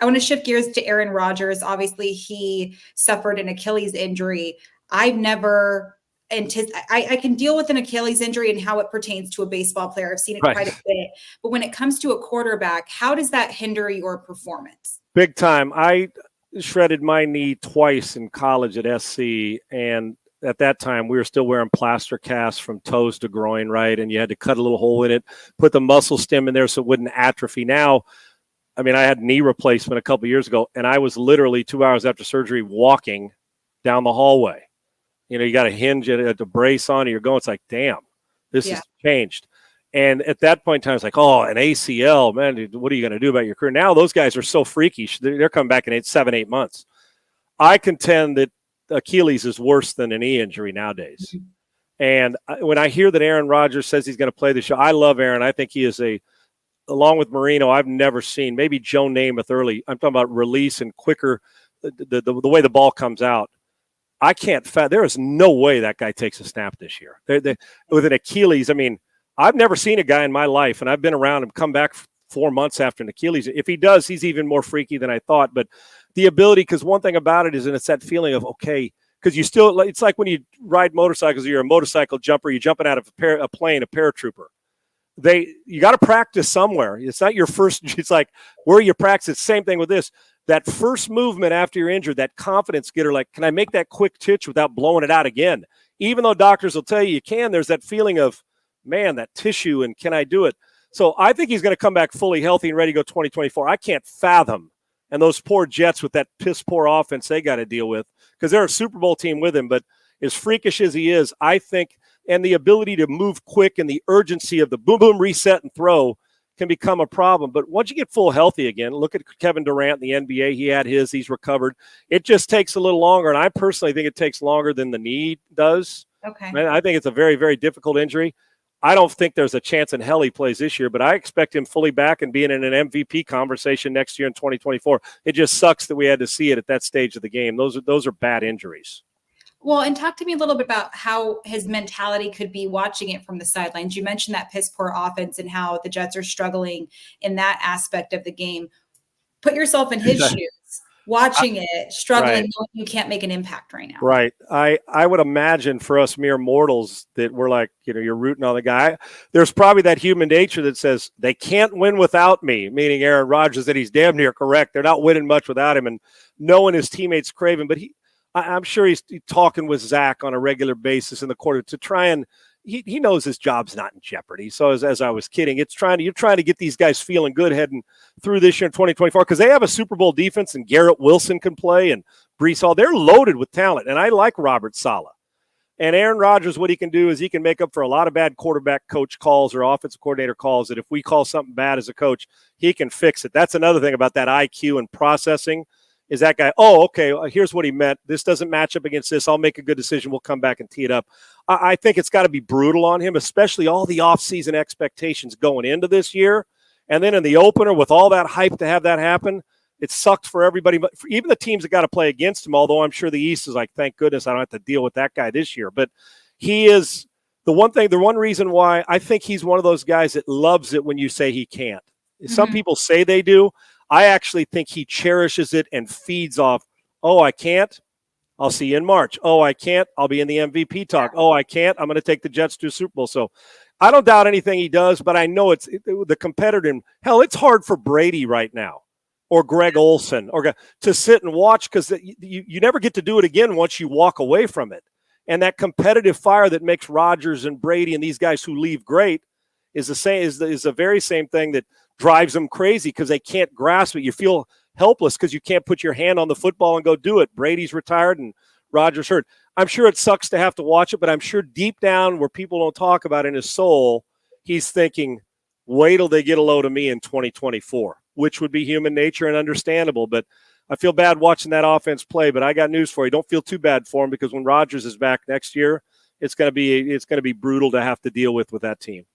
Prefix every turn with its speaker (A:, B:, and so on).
A: I want to shift gears to Aaron Rodgers. Obviously, he suffered an Achilles injury. I've never I can deal with an Achilles injury and how it pertains to a baseball player. I've seen it quite a bit. But when it comes to a quarterback, how does that hinder your performance?
B: Big time. I shredded my knee twice in college at SC, and at that time we were still wearing plaster casts from toes to groin, right? And you had to cut a little hole in it, put the muscle stem in there so it wouldn't atrophy. Now, I mean, I had knee replacement a couple of years ago, and I was literally 2 hours after surgery walking down the hallway. You know, you got a hinge at a brace on, and you're going, it's like, damn, this has changed. And at that point in time, it's like, oh, an ACL, man, what are you going to do about your career? Now those guys are so freakish. They're coming back in 7-8 months. I contend that Achilles is worse than a knee injury nowadays. Mm-hmm. And when I hear that Aaron Rodgers says he's going to play the show, I love Aaron. I think he is along with Marino, I've never seen, maybe Joe Namath early. I'm talking about release and quicker, the way the ball comes out. I can't there is no way that guy takes a snap this year. With an Achilles, I mean, I've never seen a guy in my life, and I've been around him, come back 4 months after an Achilles. If he does, he's even more freaky than I thought. But the ability, because one thing about it is, and it's that feeling of, okay, because it's like when you ride motorcycles, you're a motorcycle jumper, you're jumping out of a plane, a paratrooper. You got to practice somewhere. It's not your first. It's like where you practice. Same thing with this. That first movement after you're injured, that confidence getter, like, can I make that quick twitch without blowing it out again? Even though doctors will tell you can, there's that feeling of, man, that tissue, and can I do it? So I think he's going to come back fully healthy and ready to go 2024. I can't fathom. And those poor Jets with that piss-poor offense they got to deal with, because they're a Super Bowl team with him. But as freakish as he is, I think, and the ability to move quick and the urgency of the boom, boom, reset and throw can become a problem. But once you get full healthy again, look at Kevin Durant in the NBA. He had he's recovered. It just takes a little longer. And I personally think it takes longer than the knee does.
A: Okay.
B: And I think it's a very, very difficult injury. I don't think there's a chance in hell he plays this year, but I expect him fully back and being in an MVP conversation next year in 2024. It just sucks that we had to see it at that stage of the game. Those are bad injuries.
A: Well, and talk to me a little bit about how his mentality could be watching it from the sidelines. You mentioned that piss poor offense and how the Jets are struggling in that aspect of the game. Put yourself in his shoes, watching it, struggling, knowing you can't make an impact right now.
B: Right. I would imagine for us mere mortals that we're like, you're rooting on the guy. There's probably that human nature that says they can't win without me, meaning Aaron Rodgers, that he's damn near correct. They're not winning much without him, and knowing his teammates crave him. But I'm sure he's talking with Zach on a regular basis in the quarter to try and he knows his job's not in jeopardy. So as I was kidding, you're trying to get these guys feeling good heading through this year in 2024, because they have a Super Bowl defense, and Garrett Wilson can play, and Breece Hall. They're loaded with talent, and I like Robert Saleh. And Aaron Rodgers, what he can do is he can make up for a lot of bad quarterback coach calls or offensive coordinator calls that if we call something bad as a coach, he can fix it. That's another thing about that IQ and processing. Is that guy, okay, here's what he meant. This doesn't match up against this. I'll make a good decision. We'll come back and tee it up. I think it's got to be brutal on him, especially all the offseason expectations going into this year. And then in the opener, with all that hype to have that happen, it sucked for everybody. But for even the teams that got to play against him, although I'm sure the East is like, thank goodness I don't have to deal with that guy this year. But he is the one reason why I think he's one of those guys that loves it when you say he can't. Mm-hmm. Some people say they do. I actually think he cherishes it and feeds off, I can't, I'll see you in March. I can't, I'll be in the MVP talk. I can't, I'm going to take the Jets to a Super Bowl. So I don't doubt anything he does, but I know it's the competitor. Hell, it's hard for Brady right now or Greg Olson to sit and watch, because you never get to do it again once you walk away from it. And that competitive fire that makes Rodgers and Brady and these guys who leave great is the very same thing that drives them crazy, because they can't grasp it. You feel helpless because you can't put your hand on the football and go do it. Brady's retired and Rodgers hurt. I'm sure it sucks to have to watch it, but I'm sure deep down where people don't talk about it in his soul, he's thinking, wait till they get a load of me in 2024, which would be human nature and understandable. But I feel bad watching that offense play, but I got news for you. Don't feel too bad for him, because when Rodgers is back next year, it's going to be brutal to have to deal with that team.